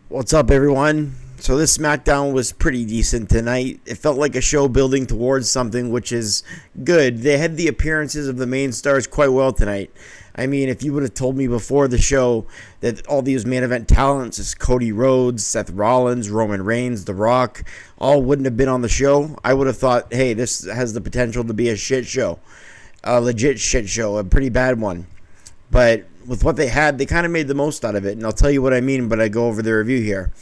What's up, everyone? So this SmackDown was pretty decent tonight. It felt like a show building towards something, which is good. They had the appearances of the main stars quite well tonight. I mean, if you would have told me before the show that all these main event talents, is Cody Rhodes, Seth Rollins, Roman Reigns, The Rock, all wouldn't have been on the show, I would have thought, hey, this has the potential to be a shit show. A legit shit show, a pretty bad one. But with what they had, they kind of made the most out of it. And I'll tell you what I mean, but I go over the review here.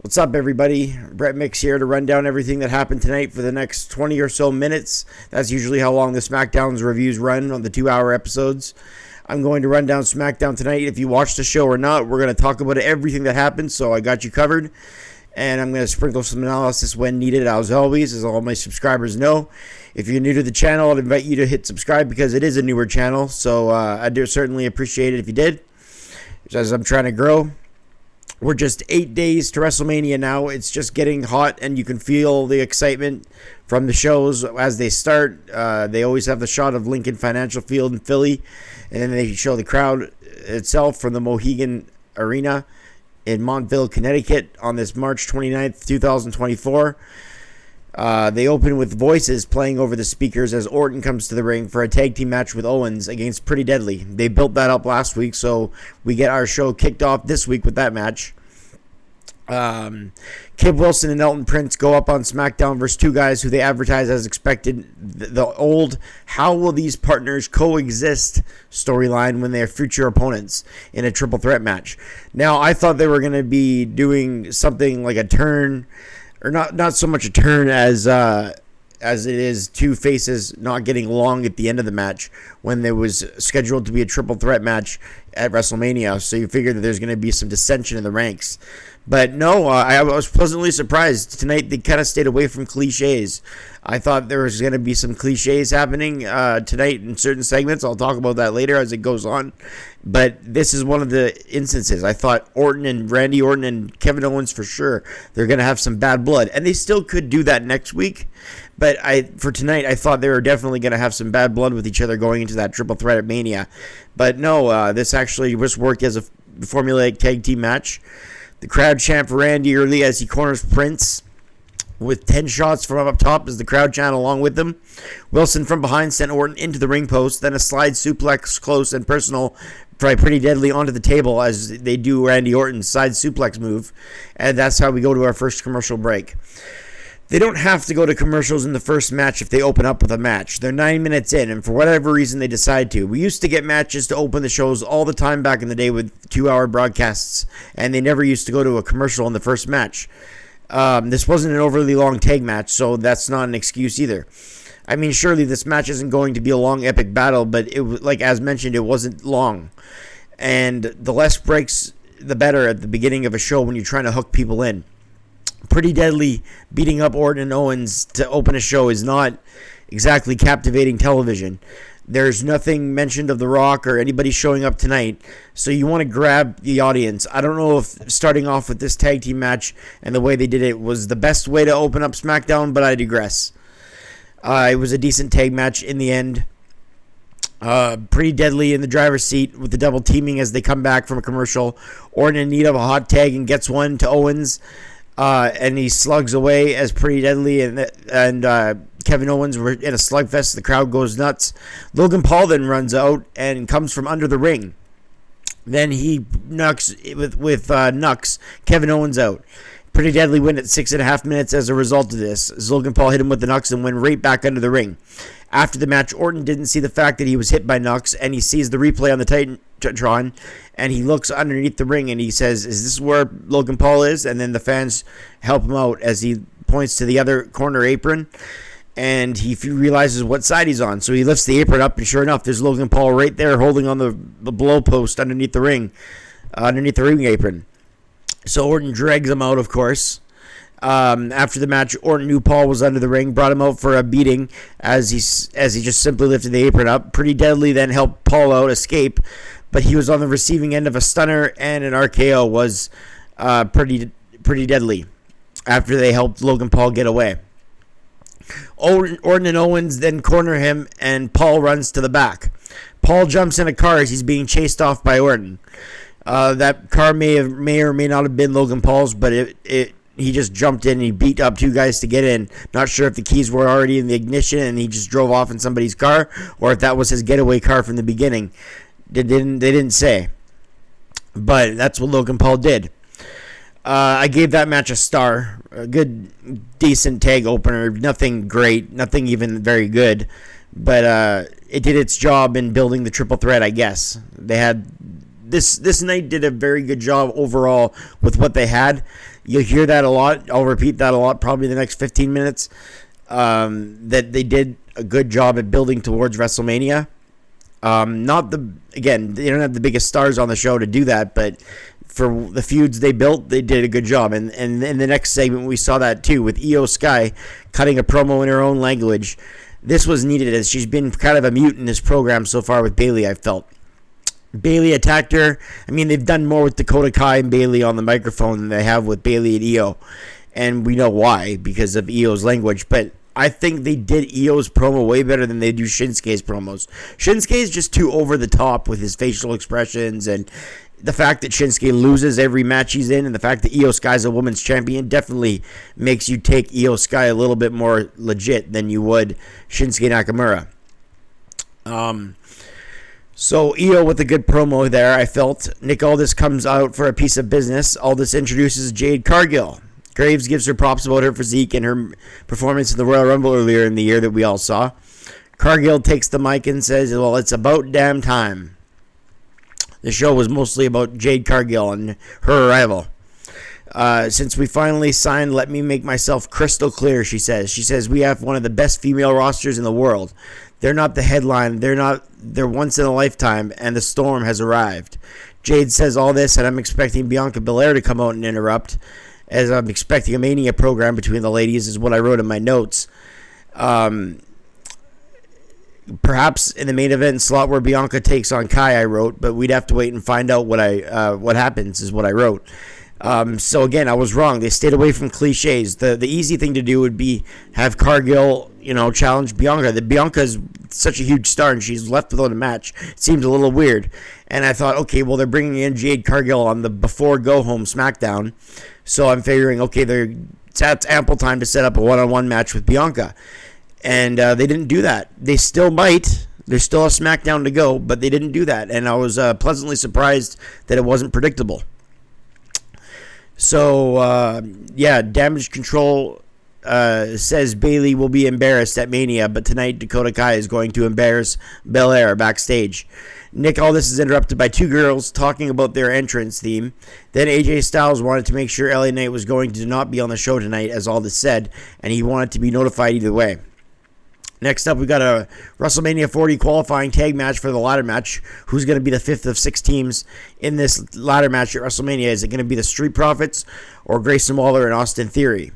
What's up, everybody? Brett Mix here to run down everything that happened tonight for the next 20 or so minutes. That's usually how long the SmackDown's reviews run on the 2-hour episodes. I'm going to run down SmackDown tonight. If you watched the show or not, we're going to talk about everything that happened, so I got you covered. And I'm going to sprinkle some analysis when needed, as always, as all my subscribers know. If you're new to the channel, I'd invite you to hit subscribe because it is a newer channel. So I do certainly appreciate it if you did, as I'm trying to grow. We're just 8 days to WrestleMania now. It's just getting hot, and you can feel the excitement from the shows as they start. They always have the shot of Lincoln Financial Field in Philly, and then they show the crowd itself from the Mohegan Arena in Montville, Connecticut on this March 29th, 2024. They open with voices playing over the speakers as Orton comes to the ring for a tag team match with Owens against Pretty Deadly. They built that up last week, so we get our show kicked off this week with that match. Kip Wilson and Elton Prince go up on SmackDown versus two guys who they advertise as expected. The old how will these partners coexist storyline when they are future opponents in a triple threat match. Now, I thought they were going to be doing something like a turn, or not so much a turn as it is two faces not getting along at the end of the match when there was scheduled to be a triple threat match at WrestleMania. So you figure that there's going to be some dissension in the ranks. But no, I was pleasantly surprised. Tonight they kind of stayed away from cliches. I thought there was going to be some cliches happening tonight in certain segments. I'll talk about that later as it goes on. But this is one of the instances. I thought Randy Orton and Kevin Owens for sure, they're going to have some bad blood. And they still could do that next week. But for tonight, I thought they were definitely going to have some bad blood with each other going into that triple threat at Mania. But no, this actually just worked as a formulaic tag team match. The crowd chant for Randy early as he corners Prince with 10 shots from up top as the crowd chant along with them. Wilson from behind sent Orton into the ring post, then a slide suplex close and personal by Pretty Deadly onto the table as they do Randy Orton's side suplex move. And that's how we go to our first commercial break. They don't have to go to commercials in the first match if they open up with a match. They're 9 minutes in, and for whatever reason they decide to. We used to get matches to open the shows all the time back in the day with 2-hour broadcasts, and they never used to go to a commercial in the first match. This wasn't an overly long tag match, so that's not an excuse either. I mean, surely this match isn't going to be a long, epic battle, but like as mentioned, it wasn't long. And the less breaks, the better at the beginning of a show when you're trying to hook people in. Pretty Deadly beating up Orton and Owens to open a show is not exactly captivating television. There's nothing mentioned of The Rock or anybody showing up tonight, so you want to grab the audience. I don't know if starting off with this tag team match and the way they did it was the best way to open up SmackDown, but I digress. It was a decent tag match in the end. Pretty Deadly in the driver's seat with the double teaming as they come back from a commercial. Orton in need of a hot tag and gets one to Owens. And he slugs away as Pretty Deadly and Kevin Owens were in a slugfest. The crowd goes nuts. Logan Paul then runs out and comes from under the ring. Then he knocks Kevin Owens out. Pretty Deadly win at 6.5 minutes as a result of this, as Logan Paul hit him with the Nux and went right back under the ring. After the match, Orton didn't see the fact that he was hit by Nux, and he sees the replay on the Titantron, and he looks underneath the ring, and he says, is this where Logan Paul is? And then the fans help him out as he points to the other corner apron, and he realizes what side he's on. So he lifts the apron up, and sure enough, there's Logan Paul right there holding on the blow post underneath the ring apron. So Orton drags him out, of course. After the match, Orton knew Paul was under the ring, brought him out for a beating as he just simply lifted the apron up. Pretty Deadly then helped Paul out escape, but he was on the receiving end of a stunner, and an RKO was pretty deadly after they helped Logan Paul get away. Orton and Owens then corner him, and Paul runs to the back. Paul jumps in a car as he's being chased off by Orton. That car may or may not have been Logan Paul's, but he just jumped in and he beat up two guys to get in. Not sure if the keys were already in the ignition and he just drove off in somebody's car, or if that was his getaway car from the beginning. They didn't say, but that's what Logan Paul did. I gave that match a star. A good, decent tag opener. Nothing great. Nothing even very good. But it did its job in building the triple threat, I guess. They had this night did a very good job overall with what they had. You'll hear that a lot. I'll repeat that a lot probably the next 15 minutes. That they did a good job at building towards WrestleMania. They don't have the biggest stars on the show to do that, but for the feuds they built, they did a good job. And in the next segment, we saw that too with Io Sky cutting a promo in her own language. This was needed as she's been kind of a mute in this program so far with Bayley, I felt. Bayley attacked her. I mean, they've done more with Dakota Kai and Bayley on the microphone than they have with Bayley and Io. And we know why, because of Io's language. But I think they did Io's promo way better than they do Shinsuke's promos. Shinsuke is just too over the top with his facial expressions, and the fact that Shinsuke loses every match he's in, and the fact that Io Sky's a women's champion definitely makes you take Io Sky a little bit more legit than you would Shinsuke Nakamura. So Io with a good promo there, I felt. Nick Aldis comes out for a piece of business. Aldis introduces Jade Cargill. Graves gives her props about her physique and her performance in the Royal Rumble earlier in the year that we all saw. Cargill takes the mic and says, well, it's about damn time. The show was mostly about Jade Cargill and her arrival. Since we finally signed, let me make myself crystal clear, she says. She says, we have one of the best female rosters in the world. They're not the headline. They're once in a lifetime, and the storm has arrived. Jade says all this, and I'm expecting Bianca Belair to come out and interrupt, as I'm expecting a Mania program between the ladies, is what I wrote in my notes. Perhaps in the main event slot where Bianca takes on Kai, I wrote, but we'd have to wait and find out what happens, is what I wrote. So again, I was wrong. They stayed away from cliches. The easy thing to do would be have Cargill, challenge Bianca. Bianca's such a huge star and she's left without a match. It seems a little weird. And I thought, okay, well, they're bringing in Jade Cargill on the before Go Home SmackDown. So I'm figuring, okay, that's ample time to set up a one-on-one match with Bianca. And they didn't do that. They still might. There's still a SmackDown to go, but they didn't do that. And I was pleasantly surprised that it wasn't predictable. So, Damage Control says Bayley will be embarrassed at Mania, but tonight Dakota Kai is going to embarrass Belair backstage. Nick Aldis is interrupted by two girls talking about their entrance theme. Then AJ Styles wanted to make sure LA Knight was going to not be on the show tonight, as Aldis said, and he wanted to be notified either way. Next up, we got a WrestleMania 40 qualifying tag match for the ladder match. Who's going to be the fifth of six teams in this ladder match at WrestleMania? Is it going to be the Street Profits or Grayson Waller and Austin Theory?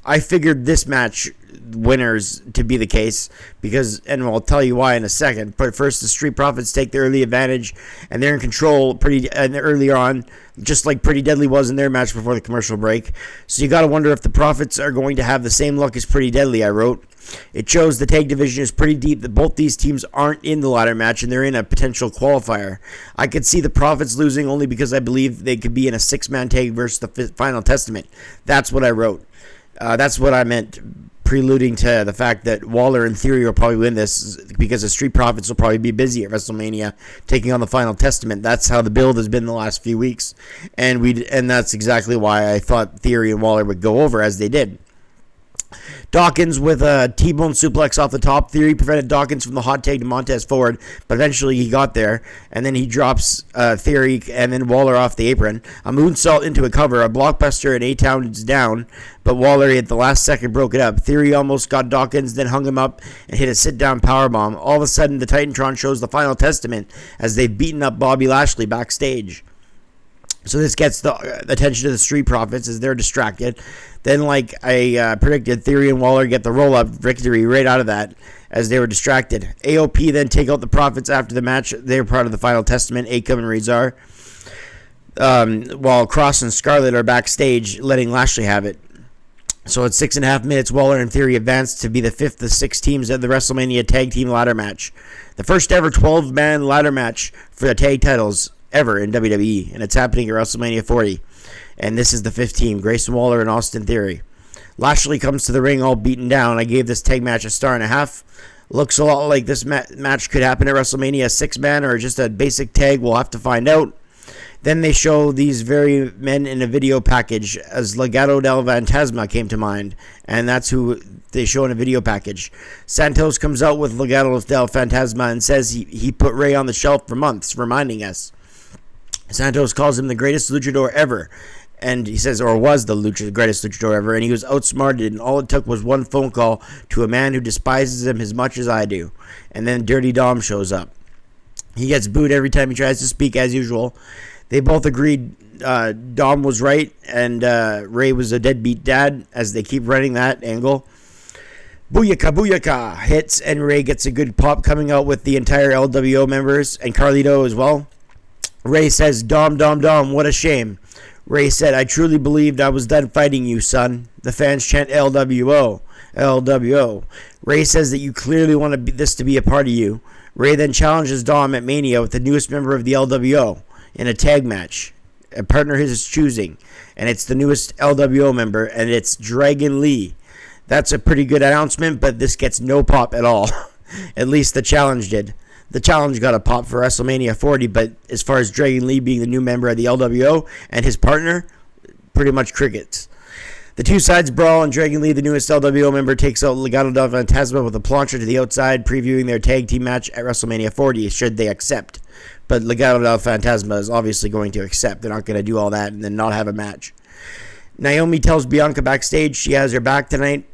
I figured this match winners to be the case and I'll tell you why in a second. But first, the Street Profits take the early advantage, and they're in control earlier on, just like Pretty Deadly was in their match before the commercial break. So you got to wonder if the Profits are going to have the same luck as Pretty Deadly, I wrote. It shows the tag division is pretty deep, that both these teams aren't in the ladder match and they're in a potential qualifier. I could see the Profits losing only because I believe they could be in a six-man tag versus the Final Testament. That's what I wrote. That's what I meant, preluding to the fact that Waller and Theory will probably win this because the Street Profits will probably be busy at WrestleMania taking on the Final Testament. That's how the build has been the last few weeks, and that's exactly why I thought Theory and Waller would go over as they did. Dawkins with a T-bone suplex off the top. Theory prevented Dawkins from the hot tag to Montez Ford, but eventually he got there, and then he drops Theory and then Waller off the apron. A moonsault into a cover, a blockbuster, and A-Town's down, but Waller at the last second broke it up. Theory almost got Dawkins, then hung him up and hit a sit-down powerbomb. All of a sudden, the Titantron shows the Final Testament as they've beaten up Bobby Lashley backstage. So this gets the attention of the Street Profits as they're distracted. Then, like I predicted, Theory and Waller get the roll-up victory right out of that as they were distracted. AOP then take out the Profits after the match. They're part of the Final Testament, Akam and Rezar. While Cross and Scarlett are backstage letting Lashley have it. So at 6.5 minutes, Waller and Theory advanced to be the fifth of six teams at the WrestleMania Tag Team Ladder Match. The first ever 12-man ladder match for the tag titles ever in WWE, and it's happening at WrestleMania 40. And this is the 5th team, Grayson Waller and Austin Theory. Lashley comes to the ring all beaten down. I gave this tag match a 1.5 stars. Looks a lot like this match could happen at WrestleMania, 6-man or just a basic tag. We'll have to find out. Then they show these very men in a video package as Legado del Fantasma came to mind, and that's who they show in a video package. Santos comes out with Legado del Fantasma and says he put Rey on the shelf for months, reminding us. Santos calls him the greatest luchador ever, and he says, or was the greatest luchador ever, and he was outsmarted, and all it took was one phone call to a man who despises him as much as I do. And then Dirty Dom shows up. He gets booed every time he tries to speak, as usual. They both agreed Dom was right, and Rey was a deadbeat dad, as they keep running that angle. Booyaka, booyaka hits, and Rey gets a good pop coming out with the entire LWO members, and Carlito as well. Rey says, Dom, Dom, Dom, what a shame. Rey said, I truly believed I was done fighting you, son. The fans chant LWO, LWO. Rey says that you clearly want this to be a part of you. Rey then challenges Dom at Mania with the newest member of the LWO in a tag match, a partner his choosing. And it's the newest LWO member, and it's Dragon Lee. That's a pretty good announcement, but this gets no pop at all. At least the challenge did. The challenge got a pop for WrestleMania 40, but as far as Dragon Lee being the new member of the LWO and his partner, pretty much crickets. The two sides brawl, and Dragon Lee, the newest LWO member, takes out Legado del Fantasma with a plancha to the outside, previewing their tag team match at WrestleMania 40, should they accept. But Legado del Fantasma is obviously going to accept. They're not going to do all that and then not have a match. Naomi tells Bianca backstage she has her back tonight.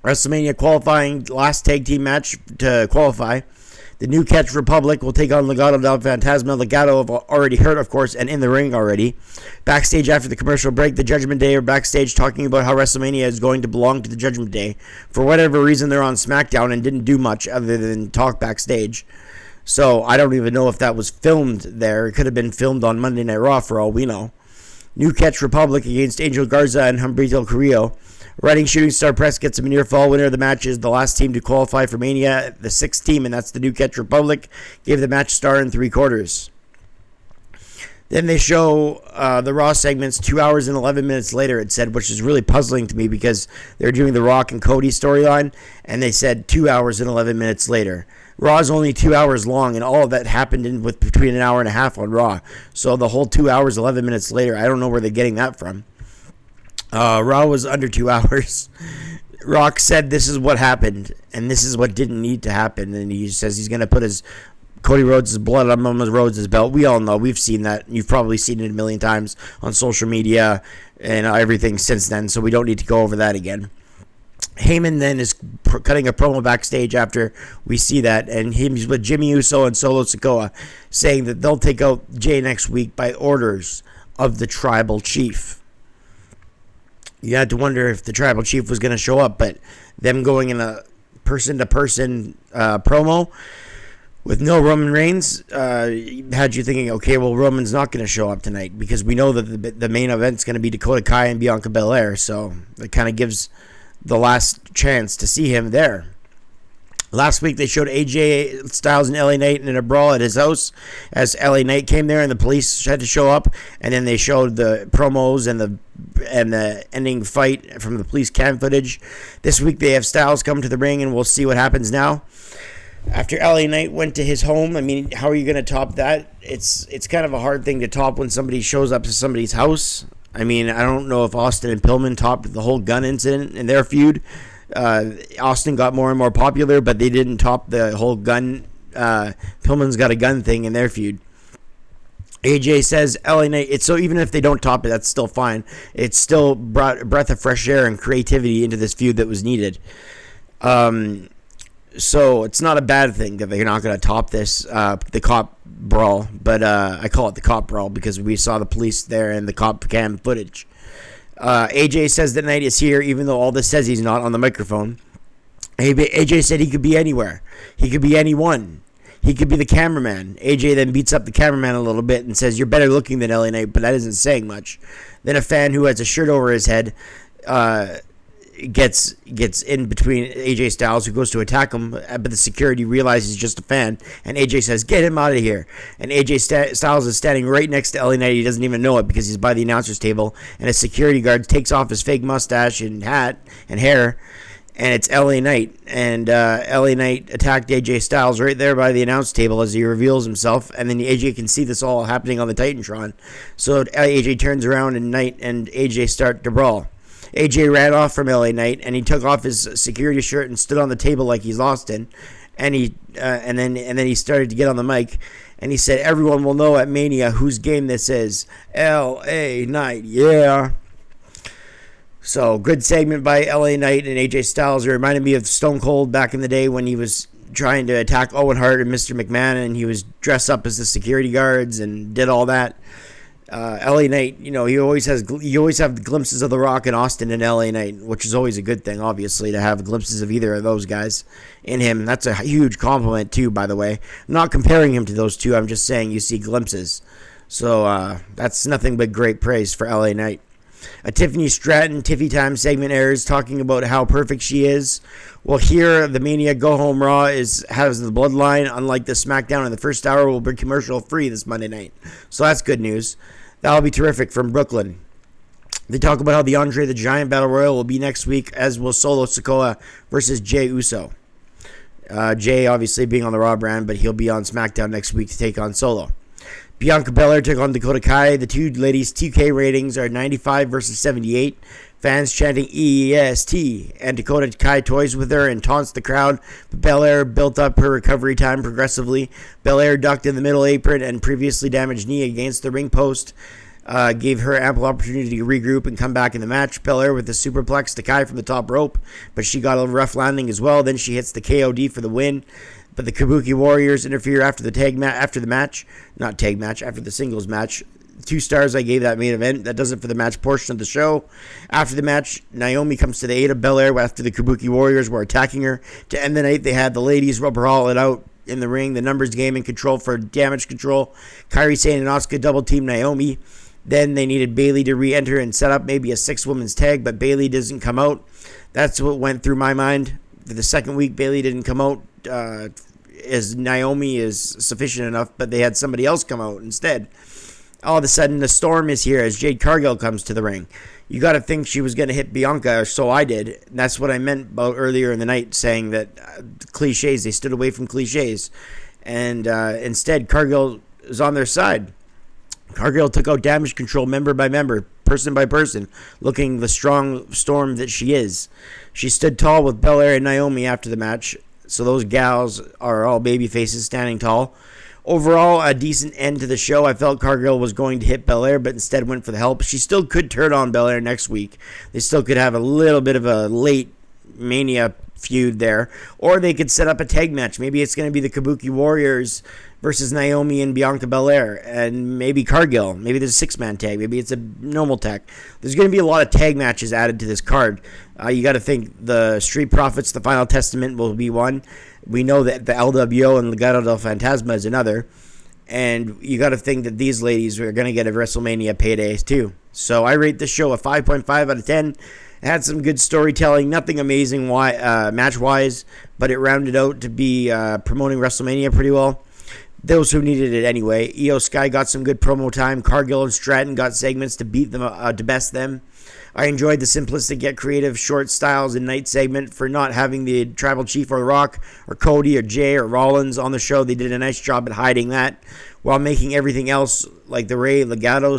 WrestleMania qualifying, last tag team match to qualify. The New Catch Republic will take on Legado del Fantasma. Legado have already heard, of course, and in the ring already. Backstage after the commercial break, the Judgment Day are backstage talking about how WrestleMania is going to belong to the Judgment Day. For whatever reason, they're on SmackDown and didn't do much other than talk backstage. So I don't even know if that was filmed there. It could have been filmed on Monday Night Raw for all we know. New Catch Republic against Angel Garza and Humberto Carrillo. Riding Shooting Star Press gets a near fall. Winner of the match is the last team to qualify for Mania, the 6th team, and that's the New Catch Republic. Gave the match star and 3/4. Then they show the Raw segments 2 hours and 11 minutes later, it said, which is really puzzling to me because they're doing the Rock and Cody storyline, and they said 2 hours and 11 minutes later. Raw is only 2 hours long, and all of that happened with between an hour and a half on Raw. So the whole 2 hours, 11 minutes later, I don't know where they're getting that from. Raw was under 2 hours. Rock said this is what happened, and this is what didn't need to happen, and he says he's going to put his Cody Rhodes' blood on Roman Rhodes' belt. We all know. We've seen that. You've probably seen it a million times on social media and everything since then, so we don't need to go over that again. Heyman then is cutting a promo backstage after we see that, and he's with Jimmy Uso and Solo Sikoa, saying that they'll take out Jay next week by orders of the Tribal Chief. You had to wonder if the Tribal Chief was going to show up, but them going in a person-to-person promo with no Roman Reigns had you thinking, okay, well, Roman's not going to show up tonight because we know that the main event's going to be Dakota Kai and Bianca Belair, so it kind of gives the last chance to see him there. Last week, they showed AJ Styles and LA Knight in a brawl at his house as LA Knight came there and the police had to show up. And then they showed the promos and the ending fight from the police cam footage. This week, they have Styles come to the ring, and we'll see what happens now. After LA Knight went to his home, I mean, how are you going to top that? It's kind of a hard thing to top when somebody shows up to somebody's house. I mean, I don't know if Austin and Pillman topped the whole gun incident in their feud. Austin got more and more popular, but they didn't top the whole gun. Pillman's got a gun thing in their feud. AJ says LA Knight. So even if they don't top it, that's still fine. It's still brought a breath of fresh air and creativity into this feud that was needed. So it's not a bad thing that they're not going to top this, the cop brawl. But I call it the cop brawl because we saw the police there and the cop cam footage. AJ says that Knight is here, even though all this says he's not on the microphone. AJ said he could be anywhere. He could be anyone. He could be the cameraman. AJ then beats up the cameraman a little bit and says, you're better looking than LA Knight, but that isn't saying much. Then a fan who has a shirt over his head gets in between AJ Styles, who goes to attack him, but the security realizes he's just a fan, and AJ says, "Get him out of here." And AJ Styles is standing right next to LA Knight. He doesn't even know it because he's by the announcer's table, and a security guard takes off his fake mustache and hat and hair, and it's LA Knight. And LA Knight attacked AJ Styles right there by the announce table as he reveals himself, and then AJ can see this all happening on the Titantron. So AJ turns around, and Knight and AJ start to brawl. AJ ran off from LA Knight, and he took off his security shirt and stood on the table like he's Austin. And then he started to get on the mic, and he said, "Everyone will know at Mania whose game this is. LA Knight, yeah." So good segment by LA Knight and AJ Styles. It reminded me of Stone Cold back in the day when he was trying to attack Owen Hart and Mr. McMahon, and he was dressed up as the security guards and did all that. LA Knight, you always have glimpses of The Rock and Austin and LA Knight, which is always a good thing, obviously, to have glimpses of either of those guys in him. That's a huge compliment, too, by the way. I'm not comparing him to those two. I'm just saying you see glimpses. So that's nothing but great praise for LA Knight. A Tiffany Stratton Tiffy Time segment airs talking about how perfect she is. Well, here, the Mania Go Home Raw has the Bloodline. Unlike the SmackDown in the first hour, will be commercial free this Monday night. So that's good news. That'll be terrific from Brooklyn. They talk about how the Andre the Giant Battle Royal will be next week, as will Solo Sikoa versus Jey Uso. Jey obviously being on the Raw brand, but he'll be on SmackDown next week to take on Solo. Bianca Belair took on Dakota Kai. The two ladies' 2K ratings are 95 versus 78. Fans chanting EST, and Dakota Kai toys with her and taunts the crowd, but Belair built up her recovery time progressively. Belair ducked in the middle apron and previously damaged knee against the ring post. Gave her ample opportunity to regroup and come back in the match. Belair with the superplex to Kai from the top rope, but she got a rough landing as well. Then she hits the KOD for the win. But the Kabuki Warriors interfere after the after the singles match. 2 stars I gave that main event. That does it for the match portion of the show. After the match, Naomi comes to the aid of Belair after the Kabuki Warriors were attacking her. To end the night, they had the ladies brawl it out in the ring. The numbers game in control for damage control. Kairi Sane and Asuka double team Naomi. Then they needed Bayley to re-enter and set up maybe a 6-woman's tag, but Bayley doesn't come out. That's what went through my mind. For the second week, Bayley didn't come out. As Naomi is sufficient enough, but they had somebody else come out instead. All of a sudden, the storm is here as Jade Cargill comes to the ring. You got to think she was going to hit Bianca, or so I did. And that's what I meant about earlier in the night, saying that cliches, they stood away from cliches. And instead, Cargill is on their side. Cargill took out Damage Control member by member, person by person, looking the strong storm that she is. She stood tall with Belair and Naomi after the match. So those gals are all baby faces standing tall. Overall, a decent end to the show. I felt Cargill was going to hit Belair, but instead went for the help. She still could turn on Belair next week. They still could have a little bit of a late Mania feud there. Or they could set up a tag match. Maybe it's going to be the Kabuki Warriors versus Naomi and Bianca Belair. And maybe Cargill. Maybe there's a 6-man tag. Maybe it's a normal tag. There's going to be a lot of tag matches added to this card. You got to think the Street Profits, the Final Testament, will be one. We know that the LWO and Legado del Fantasma is another. And you got to think that these ladies are going to get a WrestleMania payday too. So I rate this show a 5.5 out of 10. It had some good storytelling, nothing amazing match-wise, but it rounded out to be promoting WrestleMania pretty well. Those who needed it anyway. Io Sky got some good promo time. Cargill and Stratton got segments to beat them, to best them. I enjoyed the simplistic yet creative short Styles and Knight segment for not having the Tribal Chief or Rock or Cody or Jay or Rollins on the show. They did a nice job at hiding that while making everything else like the Ray Legado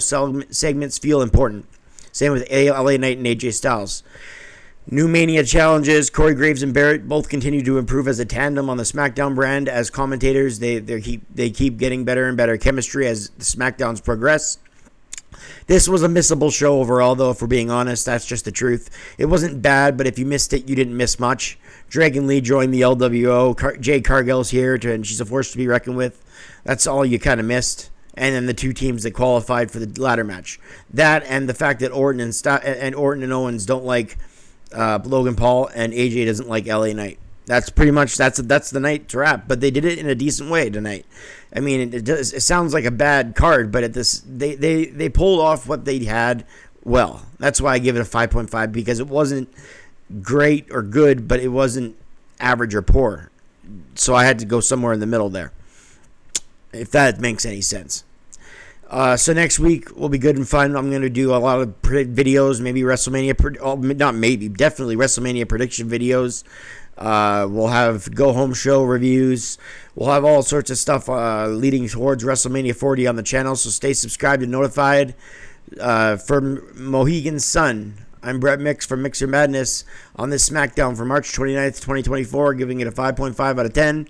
segments feel important. Same with LA Knight and AJ Styles. New Mania challenges. Corey Graves and Barrett both continue to improve as a tandem on the SmackDown brand. As commentators, they keep getting better and better chemistry as the SmackDowns progress. This was a missable show overall, though, if we're being honest. That's just the truth. It wasn't bad, but if you missed it, you didn't miss much. Dragon Lee joined the LWO. Jade Cargill's here, and she's a force to be reckoned with. That's all you kind of missed. And then the two teams that qualified for the ladder match. That and the fact that Orton and Owens don't like Logan Paul, and AJ doesn't like LA Knight. That's pretty much that's the night's wrap. But they did it in a decent way tonight. I mean, it sounds like a bad card, but they pulled off what they had well. That's why I give it a 5.5, because it wasn't great or good, but it wasn't average or poor. So I had to go somewhere in the middle there, if that makes any sense. So next week will be good and fun. I'm going to do a lot of videos, maybe definitely WrestleMania prediction videos. We'll have go home show reviews. We'll have all sorts of stuff leading towards WrestleMania 40 on the channel. So stay subscribed and notified. For Mohegan Sun, I'm Brett Mix from Mixer Madness on this SmackDown for March 29th, 2024, giving it a 5.5 out of 10.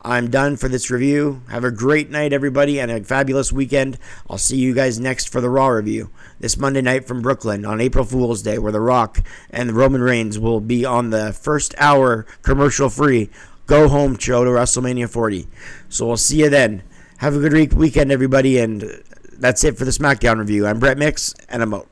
I'm done for this review. Have a great night, everybody, and a fabulous weekend. I'll see you guys next for the Raw review this Monday night from Brooklyn on April Fool's Day, where The Rock and Roman Reigns will be on the first hour commercial-free go-home show to WrestleMania 40. So we'll see you then. Have a good weekend, everybody, and that's it for the SmackDown review. I'm Brett Mix, and I'm out.